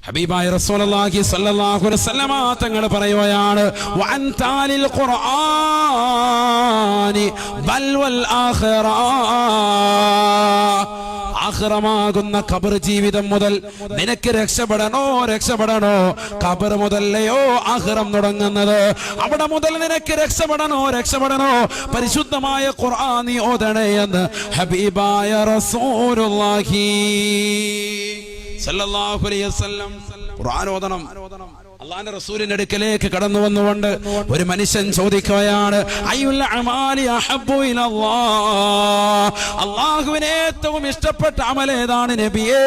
ഹബീബായ റസൂലുള്ളാഹി സ്വല്ലല്ലാഹു അലൈഹി വസല്ലമ തങ്ങൾ പറയുകയാണ് വഅൻ താലിൽ ഖുർആനി ബൽ വൽ ആഖിറ ആഖിറമാകുന്ന ഖബർ ജീവിതം മുതൽ നിനക്ക് രക്ഷപ്പെടണോ ഖബർ മുതലയോ ആഖിറം തുടങ്ങുന്നത് അവിടെ മുതൽ നിനക്ക് രക്ഷപ്പെടണോ പരിശുദ്ധമായ ഖുർആൻ നീ ഓതണേ എന്ന് ഹബീബായ റസൂലുള്ളാഹി സല്ലല്ലാഹു അലൈഹി വസല്ലം ഖുർആൻ ഓതണം. അല്ലാഹുവിന്റെ റസൂലിന്റെ അടുക്കലേക്ക് കടന്നു വന്നുകൊണ്ട് ഒരു മനുഷ്യൻ ചോദിക്കുകയാണ് അയ്യുൽ അമാലി അഹബ്ബു ഇലല്ലാഹ്, അല്ലാഹുവിന് ഏറ്റവും ഇഷ്ടപ്പെട്ട അമൽ ഏതാണ് നബിയേ,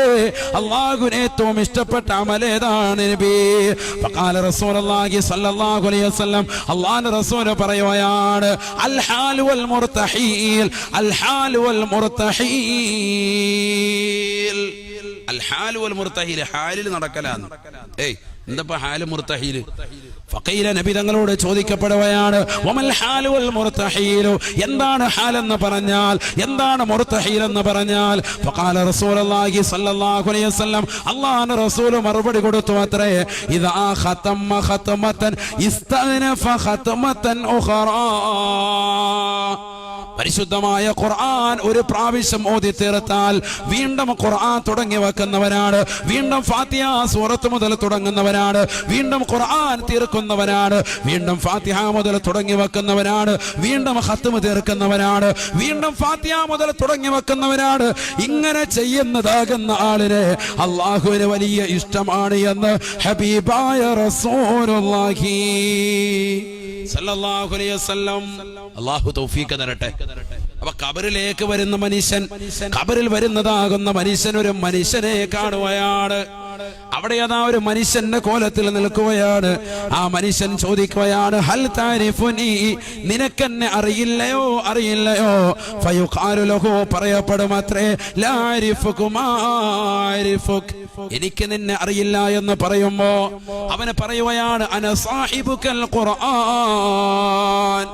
അല്ലാഹുവിന് ഏറ്റവും ഇഷ്ടപ്പെട്ട അമൽ ഏതാണ് നബിയേ? ഫഖാല റസൂലുള്ളാഹി സ്വല്ലല്ലാഹു അലൈഹി വസല്ലം അല്ലാഹുവിന്റെ റസൂൽ പറയുകയാണ് അൽ ഹാൽ വൽ മുർതഹീൽ, അൽ ഹാൽ വൽ മുർതഹീൽ. അൽ ഹാൽ വൽ മുർതഹീൽ, ഹാലിൽ നടക്കലാണ്. എന്താ ഹാല് മുർതഹീൽ? ഫഖീല, നബി തങ്ങളോട് ചോദിക്കപ്പെടുകയാണ് വമൽ ഹാലു വൽ മുർതഹീൽ, എന്താണ് ഹാൽ എന്ന് പറഞ്ഞാൽ, എന്താണ് മുർതഹീൽ എന്ന് പറഞ്ഞാൽ? ഫഖാല റസൂലുള്ളാഹി സ്വല്ലല്ലാഹു അലൈഹി വസല്ലം അല്ലാഹുവിന്റെ റസൂൽ മറുപടി കൊടുത്തു അത്രേ ഇദാ ഖതമ ഖതമതൻ ഇസ്തഅനഫ ഖതമതൻ ഉഖറാ. പരിശുദ്ധമായ ഖുർആൻ ഒരു പ്രാവശ്യം ഓതി തീർത്താൽ വീണ്ടും ഖുർആൻ തുടങ്ങി വെക്കുന്നവരാണ്, വീണ്ടും ഫാത്തിഹ സൂറത്ത് മുതൽ തുടങ്ങുന്നവരാണ്, വീണ്ടും ഖുർആൻ തീർക്കുന്നവരാണ്, വീണ്ടും ഫാത്തിഹ മുതൽ തുടങ്ങി വെക്കുന്നവരാണ്, വീണ്ടും ഖത്മ് തീർക്കുന്നവരാണ്, വീണ്ടും ഫാത്തിഹ മുതൽ തുടങ്ങി വെക്കുന്നവരാണ്. ഇങ്ങനെ ചെയ്യുന്നതാകുന്ന ആളിനെ അല്ലാഹുവിന് വലിയ ഇഷ്ടമാണ് എന്ന് ഹബീബായ റസൂലുള്ളാഹി സല്ലല്ലാഹു അലൈഹി വസല്ലം. അല്ലാഹു തൗഫീഖ് തരട്ടെ. അപ്പൊ ഖബറിലേക്ക് വരുന്ന മനുഷ്യൻ, ഖബറിൽ വരുന്നതാകുന്ന മനുഷ്യൻ ഒരു മനുഷ്യനെ കാണുകയാണ്. അവിടെ അതാ ഒരു മനുഷ്യന്റെ കോലത്തിൽ നിൽക്കുകയാണ്. ആ മനുഷ്യൻ ചോദിക്കുകയാണ് ഹൽ താരിഫുനി, നിനക്കെന്നെ അറിയില്ലയോ? ഫയുഖാലു ലഹു, പറയപ്പെടും അത്രേ ലാ അരിഫുകുമാ അരിഫുക്, എനിക്ക് നിന്നെ അറിയില്ല എന്ന് പറയുമ്പോ അവന് പറയുകയാണ് അന സാഹിബുക്കൽ ഖുർആൻ,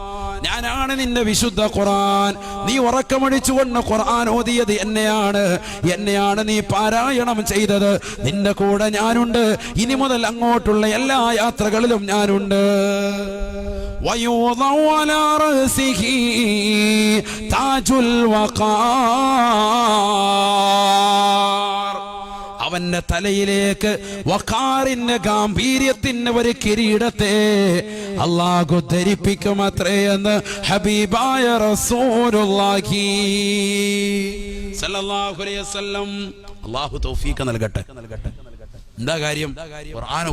ഞാനാണ് നിന്റെ വിശുദ്ധ ഖുർആൻ. നീ ഉറക്കമടിച്ചുകൊണ്ട് ഖുർആൻ ഓതിയത് എന്നെയാണ് നീ പാരായണം ചെയ്തത്. നിന്റെ കൂടെ ഞാനുണ്ട്, ഇനി മുതൽ അങ്ങോട്ടുള്ള എല്ലാ യാത്രകളിലും ഞാനുണ്ട്. വയൂദഉ അലാ റഅസിഹി താജുൽ വഖാർ, അവന്റെ തലയിലേക്ക് വഖാറിന്റെ ഗാംഭീര്യത്തിന്റെ ഒരു കിരീടത്തെ അല്ലാഹു ധരിപ്പിക്കുമത്രേ എന്ന് ഹബീബായ റസൂലുള്ളാഹി സല്ലല്ലാഹു അലൈഹി വസല്ലം. അല്ലാഹു തൗഫീഖ് നൽകട്ടെ. എന്താ കാര്യം? ഖുർആൻ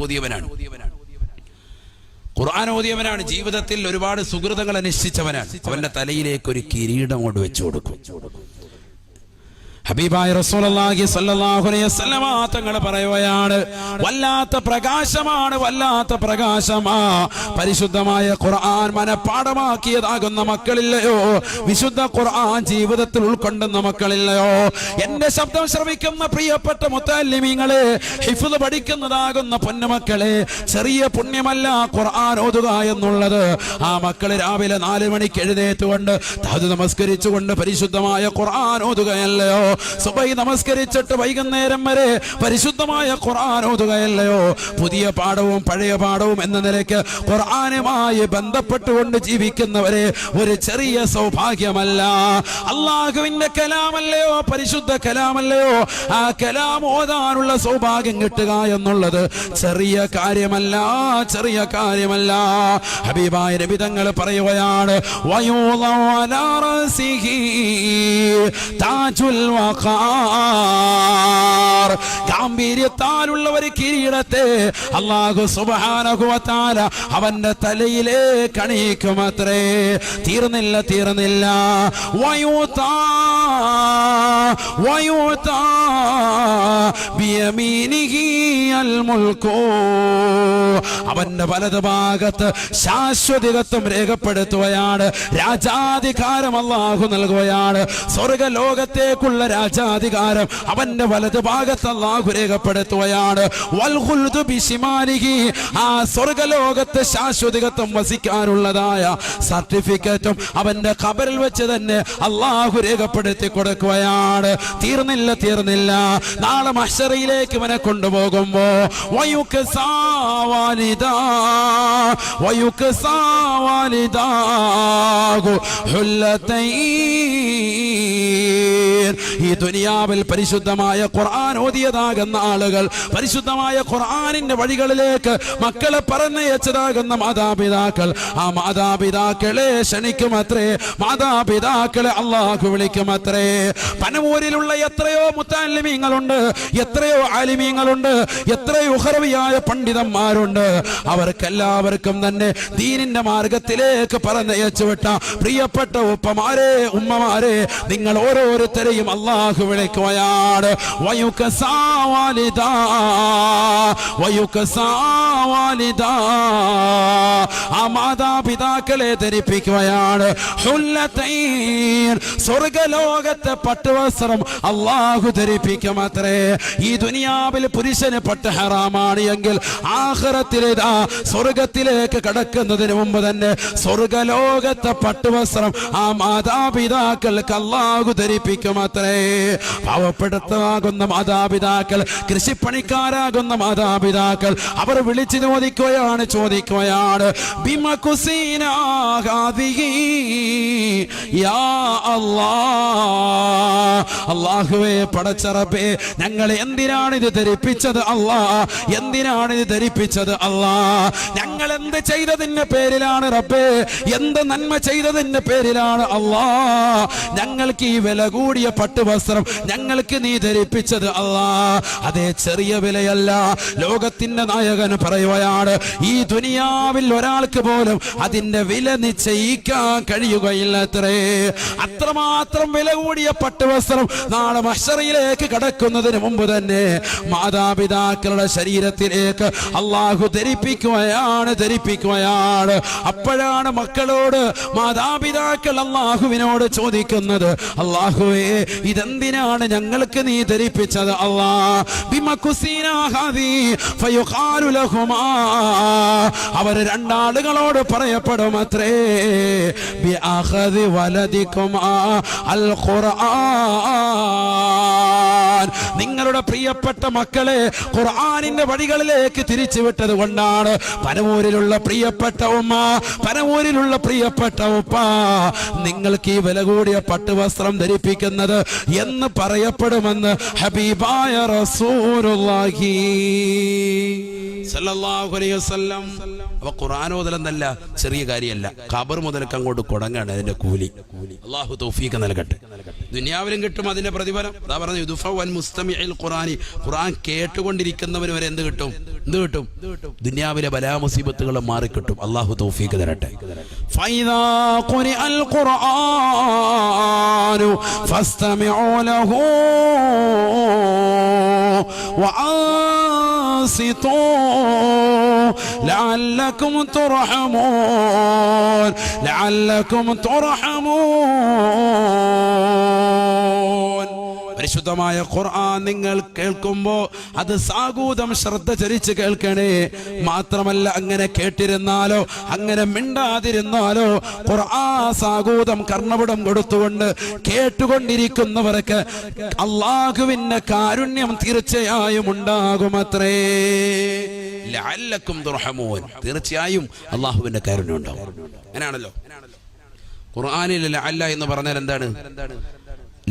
ഓതിയവനാണ്, ജീവിതത്തിൽ ഒരുപാട് സുഹൃതങ്ങൾ അനുഷ്ഠിച്ചവനാണ്. അവന്റെ തലയിലേക്ക് ഒരു കിരീടം കൊണ്ട് വെച്ചു കൊടുക്കും. ഹബീബായ റസൂലുള്ളാഹി സ്വല്ലല്ലാഹു അലൈഹി വസല്ലം തങ്ങൾ പറയുകയാണ് വല്ലാത്ത പ്രകാശമാ പരിശുദ്ധമായ ഖുർആൻ മനഃപാഠമാക്കിയതാകുന്ന മക്കളില്ലയോ, വിശുദ്ധ ഖുർആൻ ജീവിതത്തിൽ ഉൾക്കൊണ്ടുന്ന മക്കളില്ലയോ? എന്റെ ശബ്ദം ശ്രവിക്കുന്ന പ്രിയപ്പെട്ട മുത്തല്ലിമീങ്ങളെ, ഹിഫ്ള് പഠിക്കുന്നതാകുന്ന പൊന്നുമക്കളെ, ചെറിയ പുണ്യമല്ല ഖുർആൻ ഓതുക എന്നുള്ളത്. ആ മക്കൾ രാവിലെ 4 മണിക്ക് എഴുന്നേറ്റുകൊണ്ട് തഹജ്ജുദ് നമസ്കരിച്ചുകൊണ്ട് പരിശുദ്ധമായ ഖുർആൻ ഓതുകയല്ലയോ? സുബഹി നമസ്കരിച്ചിട്ട് വൈകുന്നേരം വരെ പരിശുദ്ധമായ ഖുർആൻ ഓതുകയല്ലയോ? പുതിയ പാഠവും പഴയ പാഠവും എന്ന നിലയ്ക്ക് ഖുർആനുമായി ബന്ധപ്പെട്ടുകൊണ്ട് ജീവിക്കുന്നവരെ ഒരു ചെറിയ സൗഭാഗ്യമല്ല. അല്ലാഹുവിന്റെ കലാമല്ലയോ, പരിശുദ്ധ കലാമല്ലയോ? ആ കലാം ഓതാനുള്ള സൗഭാഗ്യം കിട്ടുക എന്നുള്ളത് ചെറിയ കാര്യമല്ല. ഹബീബായ നബി തങ്ങൾ പറയുകയാണ് വയൂദഉ അലാ റഅസിഹി താജുൽ വഖാർ, ഗാംഭീര്യത്താലുള്ള ഒരു കിരീടത്തെ അല്ലാഹു സുബ്ഹാനഹു വ തആല അവന്റെ തലയിലേക്ക് അണിയിക്കുമത്രേ. തീർന്നില്ല. വയൂതാ ബിയമീനിഹി അൽ മുൽക്കു, അവന്റെ വലതു ഭാഗത്ത് ശാശ്വതത്വം രേഖപ്പെടുത്തുകയാണ്. രാജാധികാരം അല്ലാഹു നൽകുകയാണ്. സ്വർഗലോകത്തേക്കുള്ള രാജാധികാരം അവന്റെ വലത് ഭാഗത്ത് അല്ലാഹു രേഖപ്പെടുത്തുകയാണ്. വൽ ഖുൽദു ബിശിമാലിഹി, ആ സ്വർഗ്ഗലോകത്ത് ശാശ്വതത്വം വസിക്കാനുള്ളതായ സർട്ടിഫിക്കറ്റും അവന്റെ ഖബറിൽ വെച്ച് തന്നെ അല്ലാഹു രേഖപ്പെടുത്തി കൊടുക്കുകയാണ്. തീർന്നില്ല. നാളെ മഹ്ശറിലേക്ക് ഇവനെ കൊണ്ടുപോകുമ്പോ വയുക്സാ വാലിദാഹു ഹുല്ലതൈൻ. ഈ ദുനിയാവിൽ പരിശുദ്ധമായ ഖുർആൻ ഓതിയതാകുന്ന ആളുകൾ, പരിശുദ്ധമായ ഖുർആനിന്റെ വഴികളിലേക്ക് മക്കളെ പറഞ്ഞയച്ചതാകുന്ന മാതാപിതാക്കൾ, ആ മാതാപിതാക്കളെ ക്ഷണിക്കുമത്രേ, മാതാപിതാക്കളെ അല്ലാഹു വിളിക്കുമത്രേ. പനമൂരിലുള്ള എത്രയോ മുത്തഅല്ലിമീങ്ങളുണ്ട്, എത്രയോ ആലിമീങ്ങളുണ്ട്, എത്രയോ ഉഖറവിയായ പണ്ഡിതന്മാരുണ്ട്. അവർക്കെല്ലാവർക്കും തന്നെ ദീനിന്റെ മാർഗത്തിലേക്ക് പറഞ്ഞയച്ചു വിട്ട പ്രിയപ്പെട്ട ഉപ്പമാരെ, ഉമ്മമാരെ, നിങ്ങൾ ഓരോരുത്തരെയും അല്ലാഹു വിളിക്കുകയാണ്. വയുക്സാ വാലിദാ, ആ മാതാപിതാക്കളെ ധരിപ്പിക്കുകയാണ്. ഹുല്ലതൈൻ, സ്വർഗ്ഗലോകത്തെ പട്ടുവസ്ത്രം അല്ലാഹു ധരിപ്പിക്കുമത്രേ. ഈ ദുനിയാവിൽ പുരുഷന് പട്ട് ഹറാമാണ് എങ്കിൽ ആഖിറത്തിലേതാ സ്വർഗ്ഗത്തിലേക്ക് കടക്കുന്നതിന് മുമ്പ് തന്നെ സ്വർഗ്ഗലോകത്തെ പട്ടുവസ്ത്രം ആ മാതാപിതാക്കൾക്ക് അല്ലാഹു ധരിപ്പിക്കുമത്രേ. പാവപ്പെടുത്താകുന്ന മാതാപിതാക്കൾ, കൃഷിപ്പണിക്കാരാകുന്ന മാതാപിതാക്കൾ, അവർ വിളിച്ചു ചോദിക്കുകയാണ് ബിമകുസീനാ ഹാദിഹി യാ അല്ലാഹ്. അല്ലാഹുവേ, പടച്ച റബ്ബേ, ഞങ്ങൾ എന്തിനാണ് ഇത് ധരിപ്പിച്ചത് അല്ലാ? എന്തിനാണ് ഇത് ധരിപ്പിച്ചത് അല്ലാ? ഞങ്ങൾ എന്ത് ചെയ്തതിന്റെ പേരിലാണ് റബ്ബേ? എന്ത് നന്മ ചെയ്തതിന്റെ പേരിലാണ് അല്ലാ ഞങ്ങൾക്ക് ഈ വില കൂടിയ പട്ടുവസ്ത്രം ഞങ്ങൾക്ക് നീ ധരിപ്പിച്ചത് അല്ലാ? അതേ, ചെറിയ വിലയല്ല. ലോകത്തിന്റെ നായകൻ പറയുകയാണ്, ഈ ദുനിയാവിൽ ഒരാൾക്ക് പോലും അതിന്റെ വില നിശ്ചയിക്കാൻ കഴിയുകയില്ലത്രേ. അത്രമാത്രം വില കൂടിയ പട്ടുവസ്ത്രം നാളെ മഹ്ശറിലേക്ക് കടക്കുന്നതിന് മുമ്പ് തന്നെ മാതാപിതാക്കളുടെ ശരീരത്തിലേക്ക് അല്ലാഹു ധരിപ്പിക്കുകയാണ്. അപ്പോഴാണ് മക്കളോട് മാതാപിതാക്കൾ അല്ലാഹുവിനോട് ചോദിക്കുന്നത്, അല്ലാഹുവേ, ഇതെന്തിനാണ് ഞങ്ങൾക്ക് നീ ധരിപ്പിച്ചത് അല്ലാ? ബിമകുസീനാ ഹാദി ഫയുഖാലു ലഹുമാ, അവർ രണ്ടാളുകളോട് പറയപ്പെടും അത്രേ, ബിഅഖദി വലദികുമാ അൽ ഖുർആൻ, നിങ്ങളുടെ പ്രിയപ്പെട്ട മക്കളെ ഖുർആനിന്റെ വഴികളിലേക്ക് തിരിച്ചുവിട്ടത് കൊണ്ടാണ് പനമൂരിലുള്ള പ്രിയപ്പെട്ട ഉമ്മ, പനമൂരിലുള്ള പ്രിയപ്പെട്ട ഉപ്പ നിങ്ങൾക്ക് ഈ വില കൂടിയ പട്ടുവസ്ത്രം ധരിപ്പിക്കുന്നത് എന്ന് പറയപ്പെടുമെന്ന് ഹബീബായ റസൂലുള്ളാഹി സല്ലല്ലാഹു അലൈഹി വസല്ലം. അപ്പൊ ഖുർആൻ ഓതലെന്നല്ല ചെറിയ കാര്യമല്ല, ഖബർ മുതൽക്ക് അങ്ങോട്ട് കൊടങ്ങാണ് അതിന്റെ കൂലി. അല്ലാഹു തൗഫീഖ് നൽകട്ടെ. ദുനിയാവിലും കിട്ടും അതിന്റെ പ്രതിഫലം. അതാ പറഞ്ഞു, യുദ്ഫഉ അൻ മുസ്തമിഇൽ ഖുർആനി, ഖുർആൻ കേട്ടുകൊണ്ടിരിക്കുന്നവന് വരെ എന്ത് കിട്ടും? ദുനിയാവിലെ ബലാ മുസീബത്തുകൾ മാറി കിട്ടും. അല്ലാഹു തൗഫീഖ് തരട്ടെ. ഫൈദാ ഖുരിഅൽ ഖുർആനു ഫസ്തമിഉ ലഹു വഅൻസിതു ലഅല്ലകും തുർഹമൂൻ. പരിശുദ്ധമായ ഖുർആൻ നിങ്ങൾ കേൾക്കുമ്പോൾ അത് സാഗൂതം ശ്രദ്ധ ചരിച്ച് കേൾക്കണേ. മാത്രമല്ല, അങ്ങനെ കേട്ടിരുന്നാലോ അങ്ങനെ മിണ്ടാതിരുന്നാലോ ഖുർആൻ സാഗൂതം കർണപുടം കൊടുത്തുകൊണ്ട് കേട്ടുകൊണ്ടിരിക്കുന്നവർക്ക് അല്ലാഹുവിന്റെ കാരുണ്യം തീർച്ചയായും ഉണ്ടാകുമത്രേ. ലഅല്ലകും തുർഹമൂൻ, തീർച്ചയായും അല്ലാഹുവിന്റെ കാരുണ്യം ഉണ്ടാകും. അങ്ങനെയാണല്ലോ ഖുർആനിൽ ലഅല്ല എന്ന് പറഞ്ഞാൽ എന്താണ്?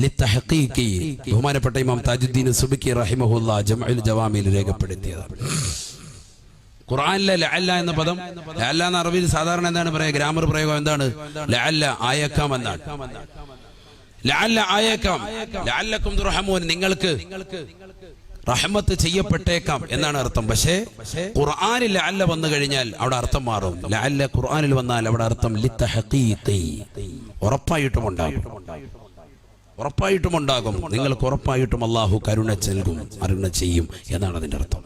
ലിത്തഹഖീഖി. ബഹുമാനപ്പെട്ട ഇമാം താജുദ്ദീൻ സുബ്കി റഹിമഹുല്ലാഹ് ജംഉൽ ജവാമിൽ രേഖപ്പെടുത്തിയതാണ്. ഖുർആനിലെ ലഅല്ല എന്ന പദം, ലഅല്ല എന്ന അറബിയിൽ സാധാരണ എന്താണ് പറയുക? ഗ്രാമർ പ്രയോഗം എന്താണ്? ലഅല്ല ആയക്കാം എന്നാണ്. ലഅല്ല ആയക്കാം, ലഅല്ലകും തുർഹമൂൻ, നിങ്ങൾക്ക് റഹ്മത്ത് ചെയ്യപ്പെട്ടേക്കാം എന്നാണ് അർത്ഥം. പക്ഷേ ഖുർആനിൽ ലഅല്ല വന്നു കഴിഞ്ഞാൽ അവിടെ അർത്ഥം മാറും. ലഅല്ല ഖുർആനിൽ വന്നാൽ അവിടെ അർത്ഥം ലിത്തഹഖീഖി, ഉറപ്പായിട്ടും ഉണ്ടാകും. നിങ്ങൾക്ക് ഉറപ്പായിട്ടും അല്ലാഹു കരുണ നൽകും, അരുണ ചെയ്യും എന്നാണ് അതിന്റെ അർത്ഥം.